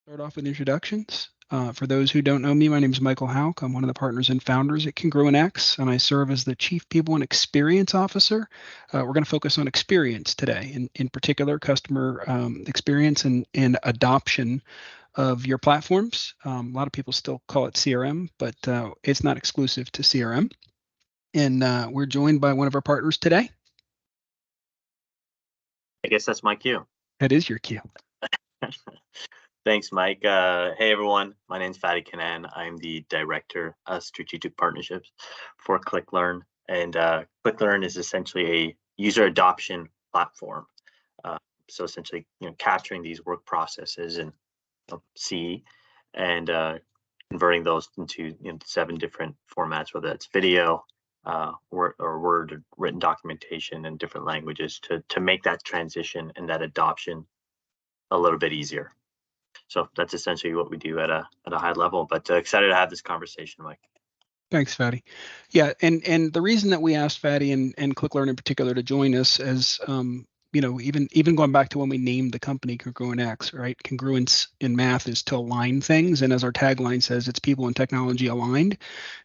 Start off with introductions. For those who don't know me, my name is Michael Hauck. I'm one of the partners and founders at Congruent, and I serve as the Chief People and Experience Officer. We're going to focus on experience today, in particular, customer experience and adoption of your platforms. A lot of people still call it CRM, but it's not exclusive to CRM. And we're joined by one of our partners today. I guess that's my cue. That is your cue. Thanks, Mike. Hey, everyone. My name's Fadi Kanaan. I'm the Director of Strategic Partnerships for ClickLearn. And ClickLearn is essentially a user adoption platform. So essentially, capturing these work processes and C and converting those into 7 different formats, whether that's video, Word or written documentation in different languages to make that transition and that adoption a little bit easier. So that's essentially what we do at a high level, but excited to have this conversation, Mike. Thanks, Fadi. Yeah, and the reason that we asked Fadi and ClickLearn in particular to join us as even going back to when we named the company Congruent, right? Congruence in math is to align things, and as our tagline says, it's people and technology aligned.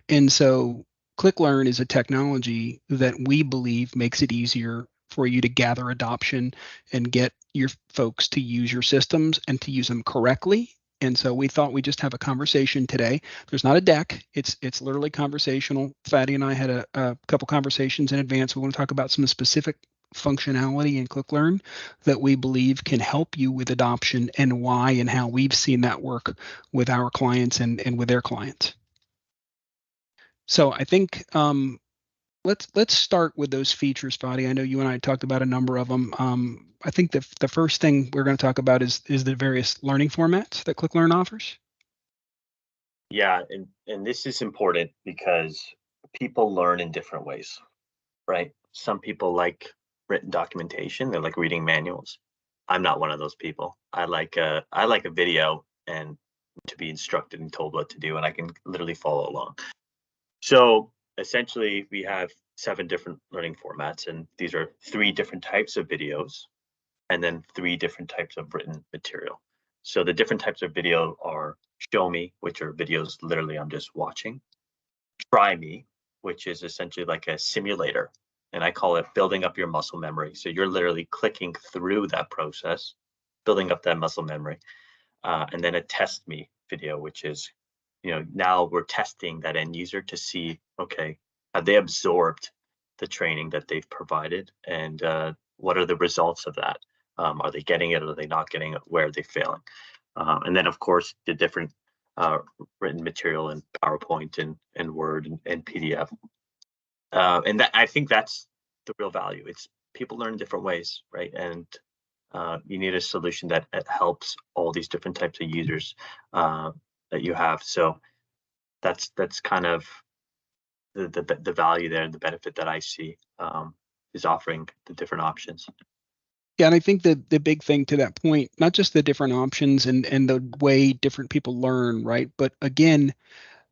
And so ClickLearn is a technology that we believe makes it easier for you to gather adoption and get your folks to use your systems and to use them correctly. And so we thought we'd just have a conversation today. There's not a deck. It's literally conversational. Fadi and I had a couple conversations in advance. We want to talk about some specific functionality in ClickLearn that we believe can help you with adoption and why and how we've seen that work with our clients and with their clients. So I think let's start with those features, Fadi. I know you and I talked about a number of them. I think the first thing we're going to talk about is the various learning formats that ClickLearn offers. Yeah, and this is important because people learn in different ways, right? Some people like written documentation; they're like reading manuals. I'm not one of those people. I like a video and to be instructed and told what to do, and I can literally follow along. So essentially, we have 7 different learning formats, and these are 3 different types of videos, and then 3 different types of written material. So the different types of video are show me, which are videos literally I'm just watching. Try me, which is essentially like a simulator, and I call it building up your muscle memory. So you're literally clicking through that process, building up that muscle memory. And then a test me video, which is now we're testing that end user to see, okay, have they absorbed the training that they've provided, and what are the results of that? Are they getting it? Are they not getting it? Where are they failing? And then, of course, the different written material in PowerPoint and Word and PDF. And that, I think that's the real value. It's people learn in different ways, right? And you need a solution that helps all these different types of users that you have. So that's kind of the value there, and the benefit that I see is offering the different options. Yeah, and I think the big thing to that point, not just the different options and the way different people learn, right? But again,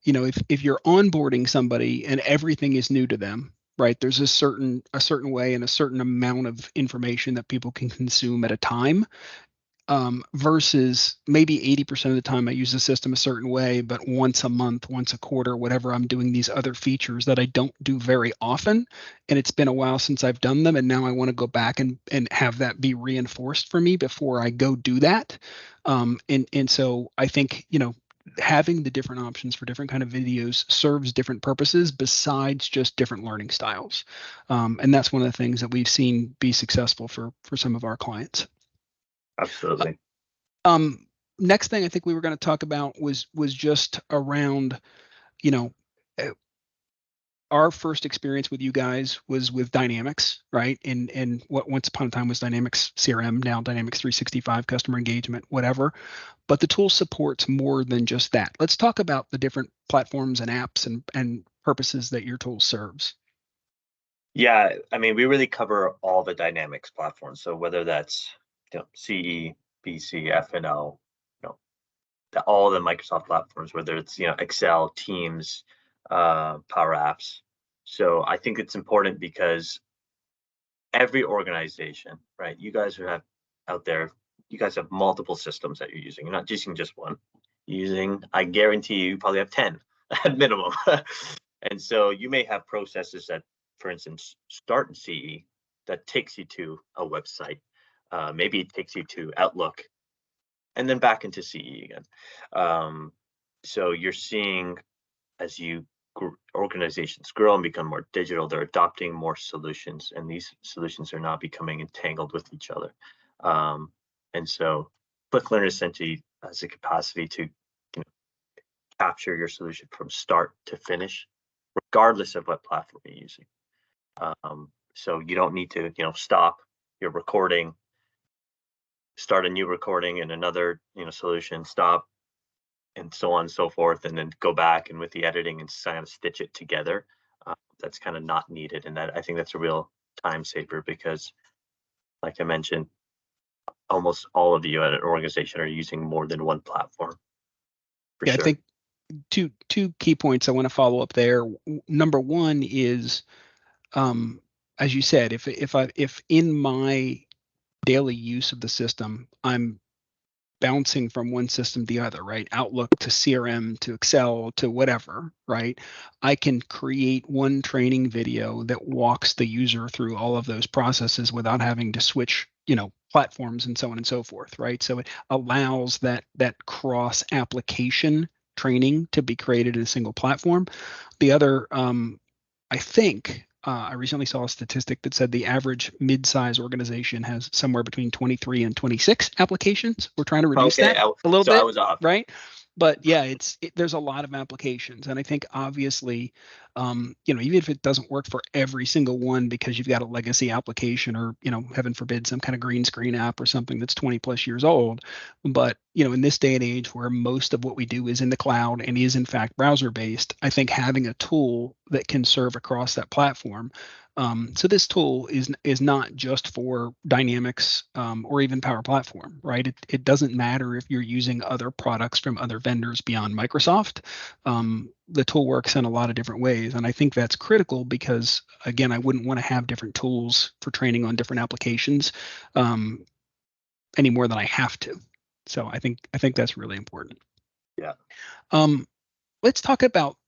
if you're onboarding somebody and everything is new to them, right? There's a certain way and a certain amount of information that people can consume at a time. Versus maybe 80% of the time I use the system a certain way, but once a month, once a quarter, whatever, I'm doing these other features that I don't do very often. And it's been a while since I've done them. And now I want to go back and have that be reinforced for me before I go do that. And so I think, having the different options for different kind of videos serves different purposes besides just different learning styles. And that's one of the things that we've seen be successful for some of our clients. Absolutely. Next thing I think we were going to talk about was just around, our first experience with you guys was with Dynamics, right? And what once upon a time was Dynamics CRM, now Dynamics 365 customer engagement, whatever. But the tool supports more than just that. Let's talk about the different platforms and apps and purposes that your tool serves. Yeah, I mean, we really cover all the Dynamics platforms. So whether that's CE, BC, F&O, all the Microsoft platforms, whether it's Excel, Teams, Power Apps. So I think it's important because every organization, right? You guys are out there you guys have multiple systems that you're using. You're not using just one. You're using, I guarantee you probably have 10 at minimum. And so you may have processes that, for instance, start in CE that takes you to a website. Maybe it takes you to Outlook and then back into CE again. So you're seeing, as organizations grow and become more digital, they're adopting more solutions, and these solutions are not becoming entangled with each other. And so ClickLearn essentially has the capacity to capture your solution from start to finish, regardless of what platform you're using. So you don't need to stop your recording, start a new recording in another solution, stop, and so on and so forth, and then go back and with the editing and kind of stitch it together. That's kind of not needed, and I think that's a real time saver, because like I mentioned, almost all of you at an organization are using more than one platform. Yeah, sure. I think two key points I want to follow up there. Number one is, as you said, if in my daily use of the system, I'm bouncing from one system to the other, right? Outlook to CRM to Excel to whatever, right? I can create one training video that walks the user through all of those processes without having to switch, platforms and so on and so forth, right? So it allows that cross application training to be created in a single platform. The other, I think, I recently saw a statistic that said the average mid-size organization has somewhere between 23 and 26 applications. We're trying to reduce that a little bit, I was off. Right? But yeah, there's a lot of applications, and I think obviously, even if it doesn't work for every single one because you've got a legacy application or heaven forbid some kind of green screen app or something that's 20 plus years old, but in this day and age where most of what we do is in the cloud and is in fact browser based, I think having a tool that can serve across that platform. So this tool is not just for Dynamics or even Power Platform, right? It doesn't matter if you're using other products from other vendors beyond Microsoft. The tool works in a lot of different ways, and I think that's critical because, again, I wouldn't want to have different tools for training on different applications any more than I have to. So I think that's really important. Yeah. Let's talk about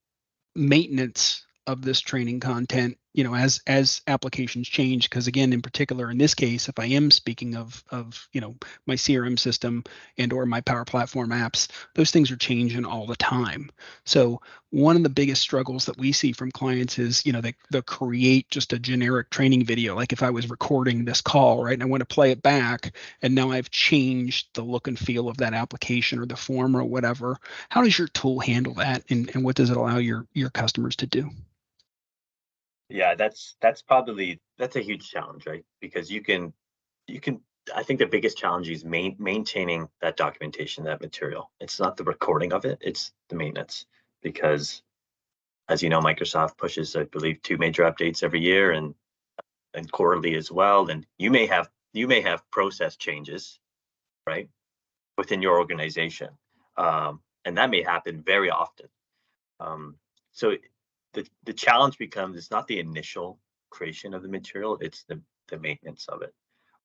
maintenance of this training content, as applications change, because again, in particular, in this case, if I am speaking of my CRM system and or my Power Platform apps, those things are changing all the time. So one of the biggest struggles that we see from clients is, they create just a generic training video. Like if I was recording this call, right, and I want to play it back, and now I've changed the look and feel of that application or the form or whatever. How does your tool handle that, and what does it allow your customers to do? Yeah, that's a huge challenge, right? Because you can, I think the biggest challenge is maintaining that documentation, that material. It's not the recording of it, it's the maintenance. Because as you know, Microsoft pushes, I believe, 2 major updates every year and quarterly as well. And you may have process changes, right, within your organization. And that may happen very often. So the challenge becomes, it's not the initial creation of the material, it's the maintenance of it.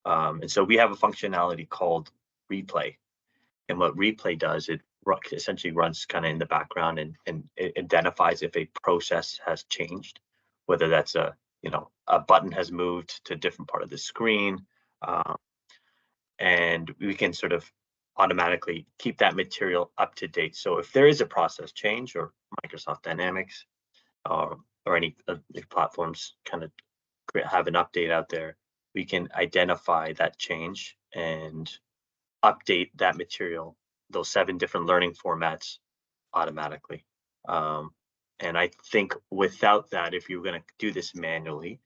And so we have a functionality called replay. And what replay does, it essentially runs kind of in the background and it identifies if a process has changed, whether that's a button has moved to a different part of the screen. And we can sort of automatically keep that material up to date. So if there is a process change, or Microsoft Dynamics or any of the platforms kind of have an update out there, we can identify that change and update that material, those 7 different learning formats, automatically. And I think without that, if you're going to do this manually,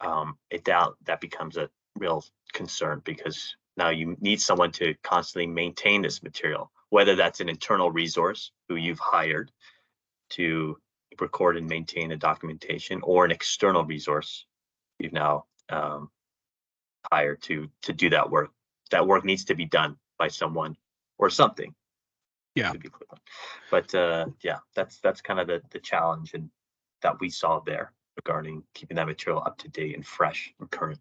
that becomes a real concern, because now you need someone to constantly maintain this material, whether that's an internal resource who you've hired to record and maintain the documentation, or an external resource you've now hired to do that work. That work needs to be done by someone or something. Yeah. But yeah, that's kind of the challenge and that we saw there regarding keeping that material up to date and fresh and current.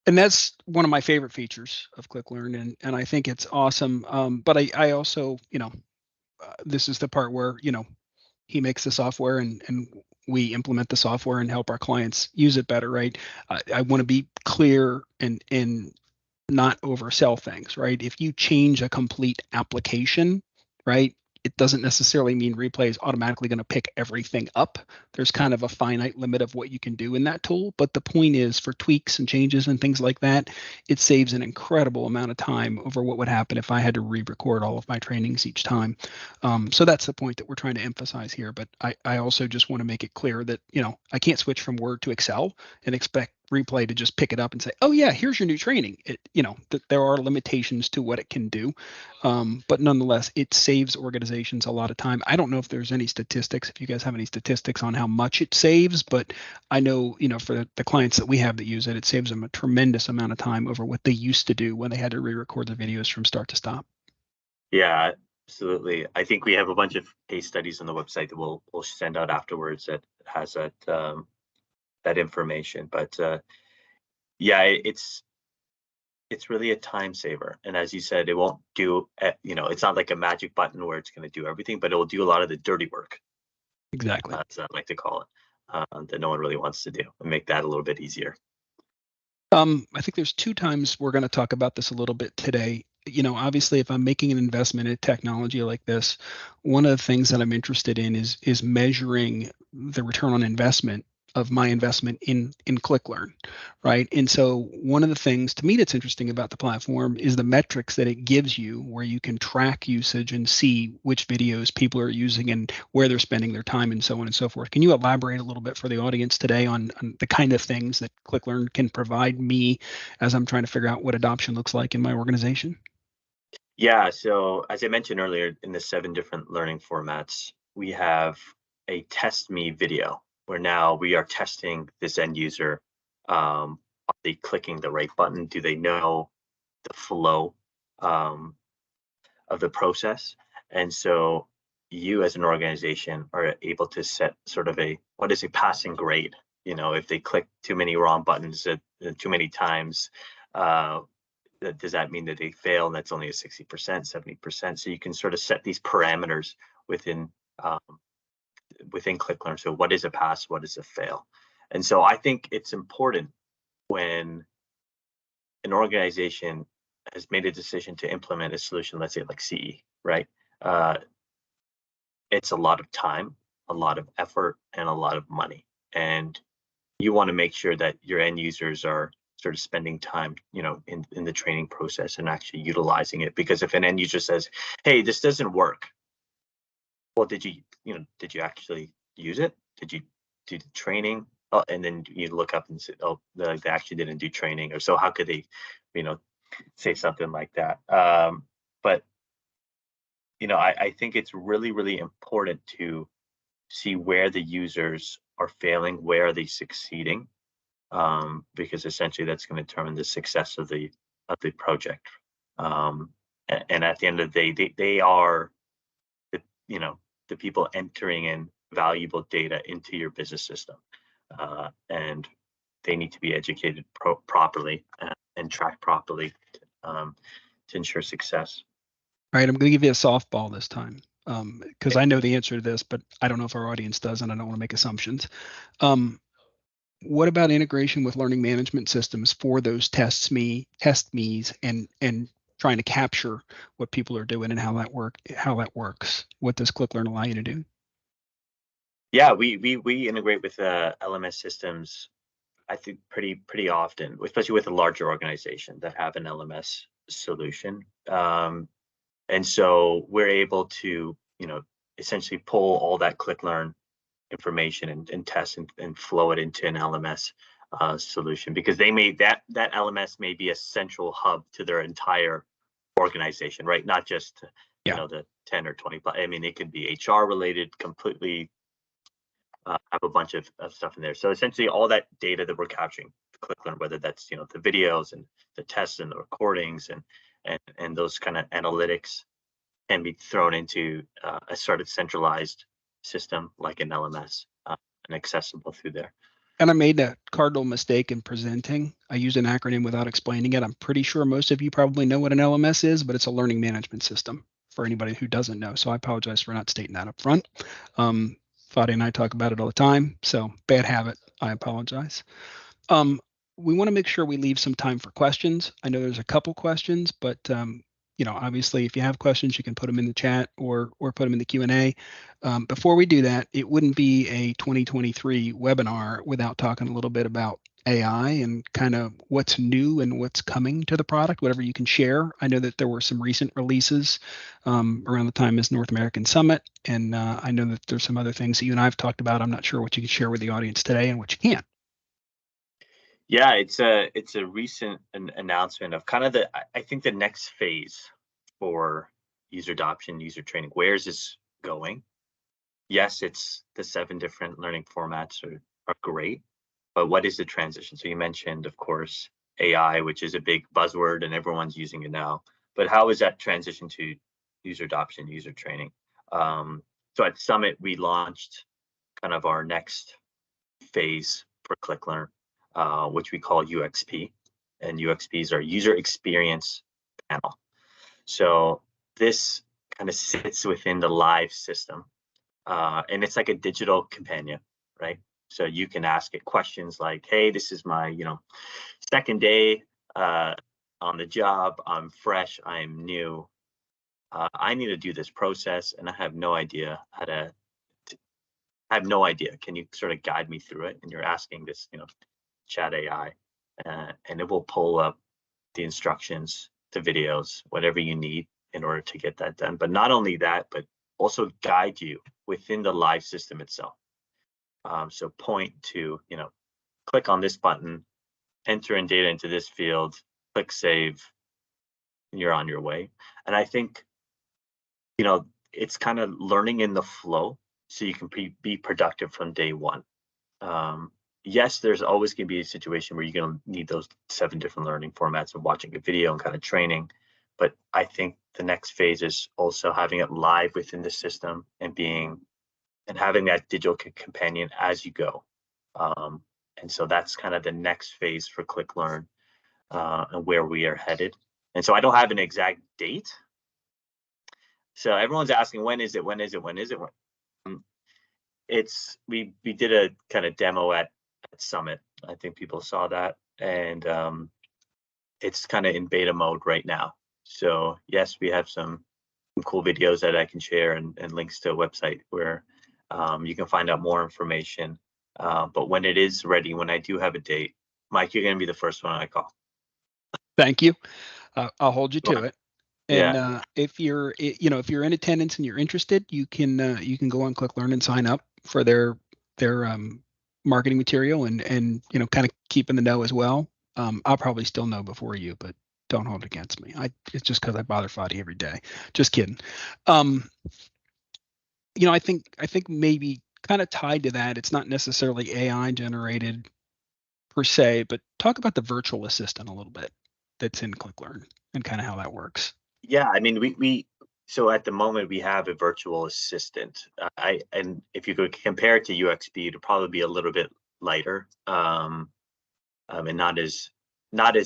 And that's one of my favorite features of ClickLearn, and I think it's awesome. But I also, this is the part where, he makes the software and we implement the software and help our clients use it better, right? I want to be clear and not oversell things, right? If you change a complete application, right, it doesn't necessarily mean Replay is automatically going to pick everything up. There's kind of a finite limit of what you can do in that tool. But the point is, for tweaks and changes and things like that, it saves an incredible amount of time over what would happen if I had to re-record all of my trainings each time. So that's the point that we're trying to emphasize here. But I also just want to make it clear that, I can't switch from Word to Excel and expect Replay to just pick it up and say, oh yeah, here's your new training. There are limitations to what it can do, but nonetheless, it saves organizations a lot of time. I don't know if there's any statistics, if you guys have any statistics on how much it saves, but I know, for the clients that we have that use it, it saves them a tremendous amount of time over what they used to do when they had to re-record the videos from start to stop. Yeah, absolutely. I think we have a bunch of case studies on the website that we'll send out afterwards that has that information. But yeah, it's really a time saver. And as you said, it won't do, it's not like a magic button where it's going to do everything, but it will do a lot of the dirty work, Exactly. as I like to call it, that no one really wants to do, and make that a little bit easier. I think there's two times we're going to talk about this a little bit today. Obviously, if I'm making an investment in technology like this, one of the things that I'm interested in is measuring the return on investment of my investment in ClickLearn, right? And so one of the things to me that's interesting about the platform is the metrics that it gives you, where you can track usage and see which videos people are using and where they're spending their time and so on and so forth. Can you elaborate a little bit for the audience today on the kind of things that ClickLearn can provide me as I'm trying to figure out what adoption looks like in my organization? Yeah, so as I mentioned earlier, in the 7 different learning formats, we have a test me video where now we are testing this end user. Are they clicking the right button? Do they know the flow um, of the process? And so you as an organization are able to set sort of what is a passing grade? If they click too many wrong buttons too many times, uh, does that mean that they fail and that's only a 60%, 70%? So you can sort of set these parameters within um, within ClickLearn. So what is a pass? What is a fail? And so I think it's important when an organization has made a decision to implement a solution, let's say like CE, right? Uh, it's a lot of time, a lot of effort, and a lot of money. And you want to make sure that your end users are sort of spending time, in the training process and actually utilizing it. Because if an end user says, "Hey, this doesn't work," well, did you actually use it? Did you do the training? Oh, and then you look up and say, "Oh, they actually didn't do training," or so. How could they, you know, say something like that? But I think it's really, really important to see where the users are failing, where are they succeeding, because essentially that's going to determine the success of the project. And at the end of the day, they are the the people entering in valuable data into your business system, and they need to be educated properly and tracked properly, um, to ensure success. All right, I'm going to give you a softball this time, because I know the answer to this, but I don't know if our audience does, and I don't want to make assumptions. Um, what about integration with learning management systems for those test me's and trying to capture what people are doing and how that works? What does ClickLearn allow you to do? Yeah, we integrate with LMS systems, I think pretty often, especially with a larger organization that have an LMS solution. And so we're able to, essentially pull all that ClickLearn information and test and flow it into an LMS solution, because they may that LMS may be a central hub to their entire organization, right? Not just Yeah. the 10 or 20. I mean, it could be HR related, completely have a bunch of stuff in there. So essentially, all that data that we're capturing, ClickLearn, whether that's the videos and the tests and the recordings and those kind of analytics, can be thrown into a sort of centralized system like an LMS, and accessible through there. And I made a cardinal mistake in presenting. I used an acronym without explaining it. I'm pretty sure most of you probably know what an LMS is, but it's a learning management system for anybody who doesn't know. So I apologize for not stating that up front. Fadi and I talk about it all the time. So bad habit. I apologize. Um, we want to make sure we leave some time for questions. I know there's a couple questions, but obviously, if you have questions, you can put them in the chat or put them in the Q&A. Before we do that, it wouldn't be a 2023 webinar without talking a little bit about AI and kind of what's new and what's coming to the product, whatever you can share. I know that there were some recent releases around the time as North American Summit, and I know that there's some other things that you and I have talked about. I'm not sure what you can share with the audience today and what you can't. Yeah, it's a recent announcement of kind of I think the next phase for user adoption, user training. Where is this going? Yes, it's the 7 different learning formats are great, but what is the transition? So you mentioned, of course, AI, which is a big buzzword and everyone's using it now. But how is that transition to user adoption, user training? So at Summit, we launched kind of our next phase for ClickLearn, which we call UXP. And UXP is our user experience panel. So this kind of sits within the live system. And it's like a digital companion, right? So you can ask it questions like, hey, this is my, second day on the job. I'm fresh. I'm new. I need to do this process and I have no idea how to I have no idea. Can you sort of guide me through it? And you're asking this, chat AI, and it will pull up the instructions, the videos, whatever you need in order to get that done. But not only that, but also guide you within the live system itself. So point to, click on this button, enter in data into this field, click save, and you're on your way. And I think, it's kind of learning in the flow so you can be productive from day one. Yes, there's always going to be a situation where you're going to need those 7 different learning formats and watching a video and kind of training. But I think the next phase is also having it live within the system and having that digital companion as you go. And so that's kind of the next phase for ClickLearn and where we are headed. And so I don't have an exact date. So everyone's asking, when is it? When is it? When is it? We did a kind of demo at Summit. I think people saw that, and it's kind of in beta mode right now. So yes, we have some cool videos that I can share and links to a website where you can find out more information. But when it is ready, when I do have a date, Mike, you're going to be the first one I call. Thank you. I'll hold you to it. And Yeah. if you're in attendance and you're interested, you can go on ClickLearn and sign up for their marketing material and kind of keep in the know as well. I'll probably still know before you, but don't hold it against me. It's just because I bother Fadi every day. Just kidding. I think maybe kind of tied to that, it's not necessarily AI generated per se, but talk about the virtual assistant a little bit that's in ClickLearn and kind of how that works. Yeah, I mean, so at the moment we have a virtual assistant. And if you could compare it to UXP, it'd probably be a little bit lighter, and not as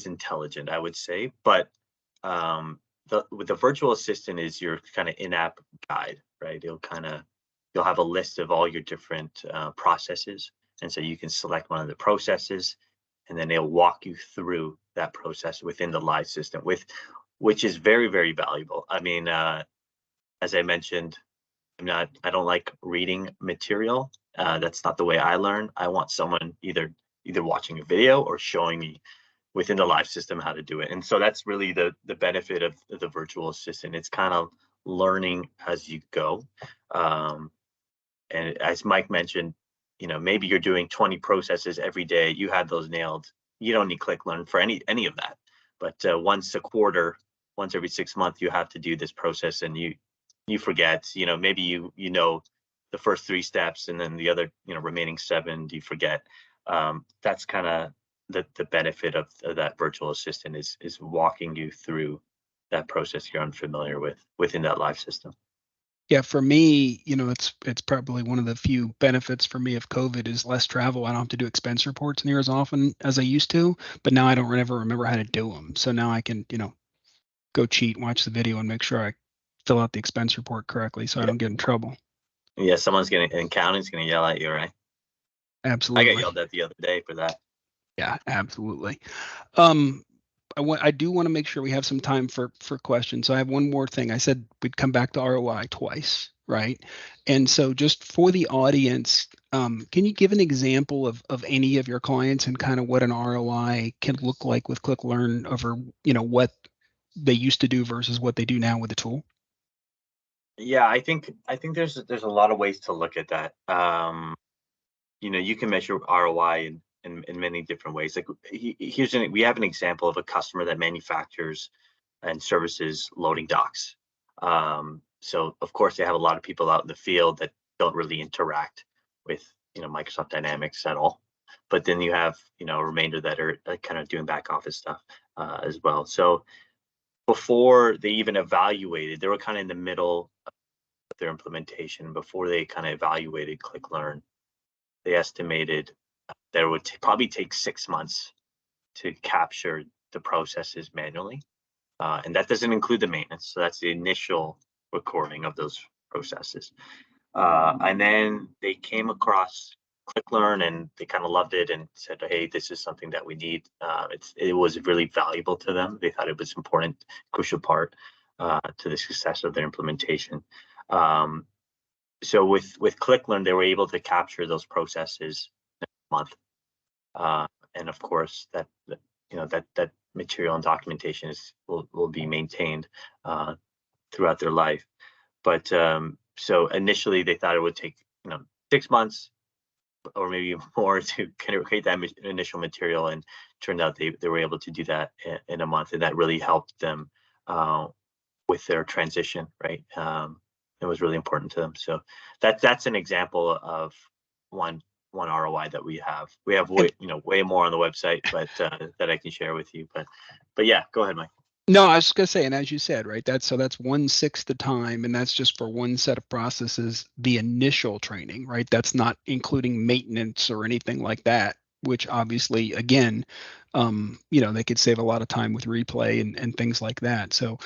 intelligent, I would say. But with the virtual assistant is your kind of in-app guide, right? You'll have a list of all your different processes, and so you can select one of the processes, and then they'll walk you through that process within the live system which is very, very valuable. I mean, as I mentioned, I don't like reading material. That's not the way I learn. I want someone either watching a video or showing me within the live system how to do it. And so that's really the benefit of the virtual assistant. It's kind of learning as you go. And as Mike mentioned, maybe you're doing 20 processes every day. You have those nailed. You don't need ClickLearn for any of that. But once a quarter, once every 6 months, you have to do this process, and you forget. Maybe you know the first 3 steps, and then the other remaining 7 you forget. That's kind of the benefit of that virtual assistant is walking you through that process you're unfamiliar with within that live system. Yeah, for me, it's probably one of the few benefits for me of COVID is less travel. I don't have to do expense reports near as often as I used to, but now I don't ever remember how to do them. So now I can, go cheat, watch the video, and make sure I fill out the expense report correctly so I Yeah, don't get in trouble. yeah. Someone's gonna in accounting's gonna yell at you, right? I got Absolutely. yelled at the other day for that. Yeah, absolutely. Um, I do want to make sure we have some time for questions. So I have one more thing. I said we'd come back to ROI twice, right? And so just for the audience, can you give an example of any of your clients and kind of what an ROI can look like with ClickLearn over, what they used to do versus what they do now with the tool? Yeah, I think there's a lot of ways to look at that. You can measure ROI in many different ways. Like we have an example of a customer that manufactures and services loading docks. So of course they have a lot of people out in the field that don't really interact with Microsoft Dynamics at all. But then you have a remainder that are kind of doing back office stuff as well. So before they even evaluated, they were kind of in the middle of their implementation. Before they kind of evaluated ClickLearn, they estimated that it would probably take 6 months to capture the processes manually. And that doesn't include the maintenance. So that's the initial recording of those processes. And then they came across ClickLearn and they kind of loved it and said, hey, this is something that we need. It was really valuable to them. They thought it was important, crucial part to the success of their implementation. So with ClickLearn, they were able to capture those processes in a month. And of course, that material and documentation will be maintained throughout their life. But so initially, they thought it would take 6 months or maybe more to kind of create that initial material, and turned out they were able to do that in a month, and that really helped them with their transition, right? It was really important to them. So that's an example of one ROI that we have. We have And way more on the website, but that I can share with you. But yeah, go ahead, Mike. no, I was just gonna say, and as you said, right, that's 1/6 the time, and that's just for one set of processes, the initial training, right? That's not including maintenance or anything like that, which obviously, again, they could save a lot of time with replay and things like that. So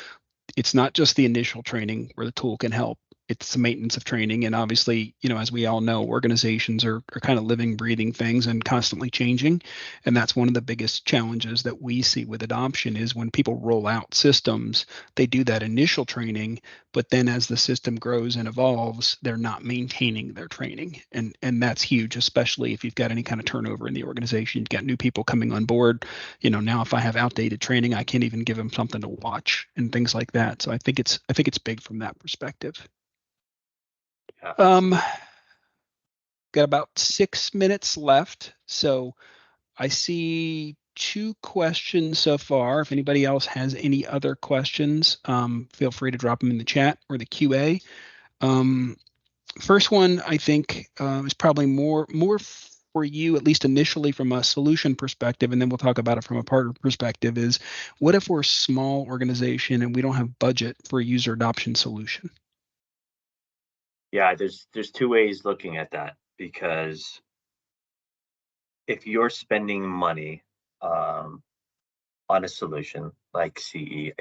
it's not just the initial training where the tool can help. It's the maintenance of training. And obviously, as we all know, organizations are kind of living, breathing things and constantly changing. And that's one of the biggest challenges that we see with adoption is when people roll out systems, they do that initial training, but then as the system grows and evolves, they're not maintaining their training. And that's huge, especially if you've got any kind of turnover in the organization. You've got new people coming on board. Now if I have outdated training, I can't even give them something to watch and things like that. So I think it's big from that perspective. Yeah, Um, absolutely. got about 6 minutes left. So I see two questions so far. If anybody else has any other questions, feel free to drop them in the chat or the QA. Um, First one, I think, is probably more for you, at least initially from a solution perspective, and then we'll talk about it from a partner perspective, is what if we're a small organization and we don't have budget for a user adoption solution? Yeah, there's two ways looking at that, because if you're spending money um, on a solution like CE,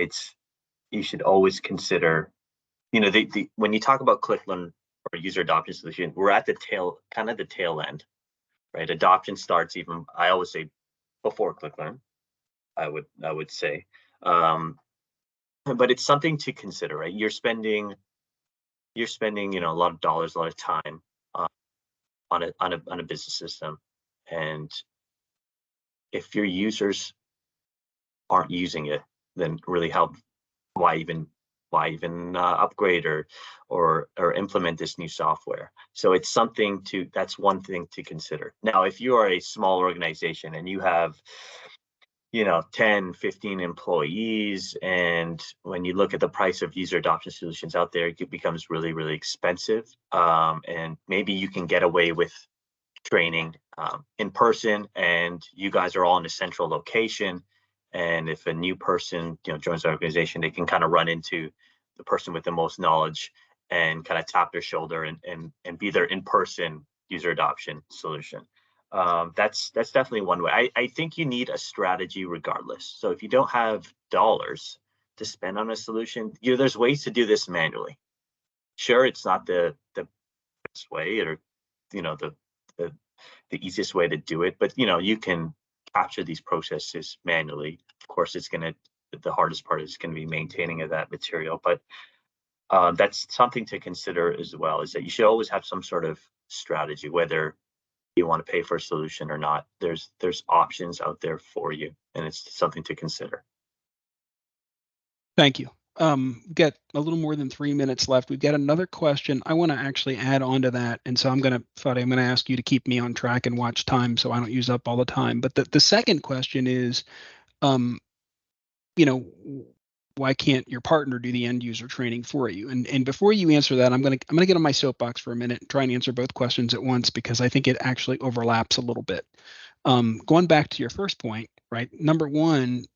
you should always consider, when you talk about ClickLearn or user adoption solution, we're at the tail end, right? Adoption starts, even, I always say, before ClickLearn. I would say, but it's something to consider, right? You're spending a lot of dollars, a lot of time uh, on a business system, and if your users aren't using it, then really how why even upgrade or implement this new software? So that's one thing to consider. Now, if you are a small organization and you have 10, 15 employees, and when you look at the price of user adoption solutions out there, it becomes really, really expensive. And maybe you can get away with training in person, and you guys are all in a central location. And if a new person joins the organization, they can kind of run into the person with the most knowledge and kind of tap their shoulder and be their in-person user adoption solution. That's definitely one way. I think you need a strategy regardless. So if you don't have dollars to spend on a solution, there's ways to do this manually. Sure, it's not the best way, or the easiest way to do it, but you can capture these processes manually. Of course, the hardest part is going to be maintaining of that material, but that's something to consider as well, is that you should always have some sort of strategy, whether you want to pay for a solution or not. There's options out there for you, and it's something to consider. Thank you. We've got a little more than 3 minutes left. We've got another question. I want to actually add on to that. And so Fadi, I'm going to ask you to keep me on track and watch time so I don't use up all the time. But the second question is, why can't your partner do the end user training for you? And before you answer that, I'm gonna get on my soapbox for a minute and try and answer both questions at once, because I think it actually overlaps a little bit. Going back to your first point, right? Number one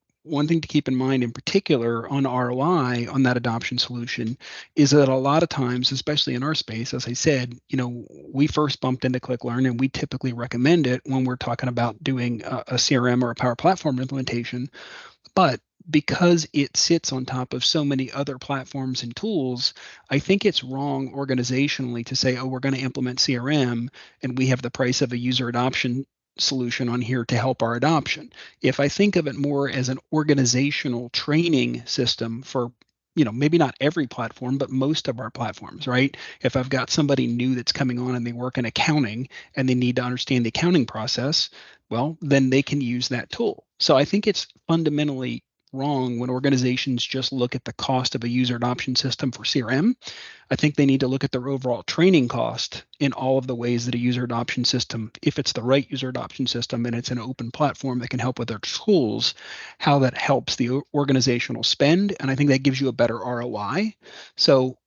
thing to keep in mind in particular on ROI on that adoption solution is that a lot of times, especially in our space, as I said, we first bumped into ClickLearn, and we typically recommend it when we're talking about doing a CRM or a Power Platform implementation. But because it sits on top of so many other platforms and tools, I think it's wrong organizationally to say, oh, we're going to implement CRM and we have the price of a user adoption solution on here to help our adoption. If I think of it more as an organizational training system for, maybe not every platform, but most of our platforms, right? If I've got somebody new that's coming on and they work in accounting and they need to understand the accounting process, well, then they can use that tool. So I think it's fundamentally wrong when organizations just look at the cost of a user adoption system for CRM. I think they need to look at their overall training cost in all of the ways that a user adoption system, if it's the right user adoption system and it's an open platform that can help with their tools, how that helps the organizational spend. And I think that gives you a better ROI. So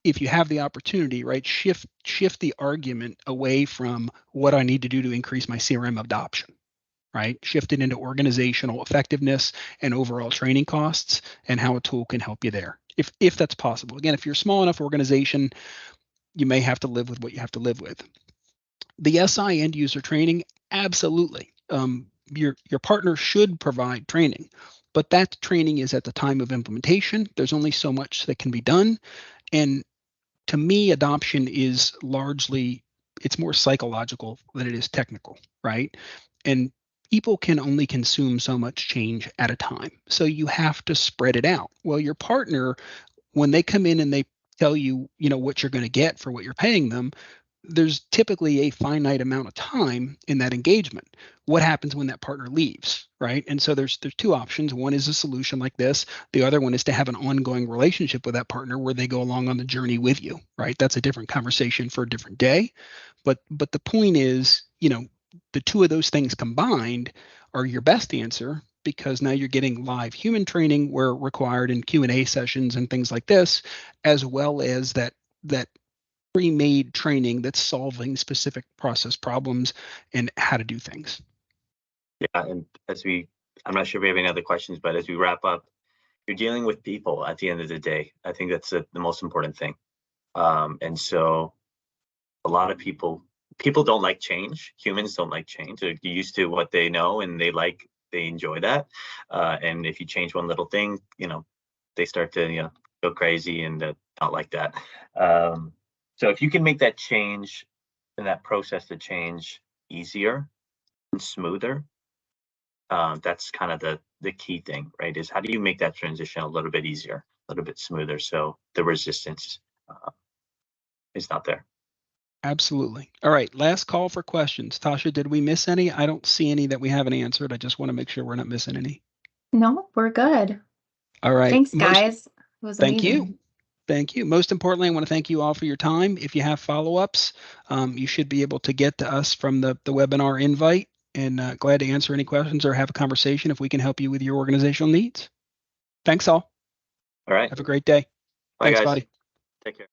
if you have the opportunity, right, shift the argument away from what I need to do to increase my CRM adoption, right? Shift it into organizational effectiveness and overall training costs and how a tool can help you there, if that's possible. Again, if you're a small enough organization, you may have to live with what you have to live with. The SI end user training, absolutely. Your partner should provide training, but that training is at the time of implementation. There's only so much that can be done. And to me, adoption is largely, it's more psychological than it is technical, right? And people can only consume so much change at a time. So you have to spread it out. Well, your partner, when they come in and they tell you, what you're going to get for what you're paying them, there's typically a finite amount of time in that engagement. What happens when that partner leaves, right? And so there's two options. One is a solution like this. The other one is to have an ongoing relationship with that partner where they go along on the journey with you, right? That's a different conversation for a different day. But the point is, the two of those things combined are your best answer, because now you're getting live human training where required in Q&A sessions and things like this, as well as that pre-made training that's solving specific process problems and how to do things. Yeah, and I'm not sure if we have any other questions, but as we wrap up, you're dealing with people at the end of the day. I think that's the most important thing. And so a lot of people don't like change. Humans don't like change. They're used to what they know and they enjoy that. And if you change one little thing, they start to, go crazy and not like that. So if you can make that change and that process to change easier and smoother, that's kind of the key thing, right? Is how do you make that transition a little bit easier, a little bit smoother, so the resistance is not there. Absolutely. All right, last call for questions. Tasha, did we miss any? I don't see any that we haven't answered. I just want to make sure we're not missing any. No, we're good. All right. Thanks, guys. It was thank amazing. you. Thank you. Most importantly, I want to thank you all for your time. If you have follow-ups, you should be able to get to us from the webinar invite, and glad to answer any questions or have a conversation if we can help you with your organizational needs. Thanks all. All right. Have a great day. Bye, Thanks, guys. Fadi. Take care.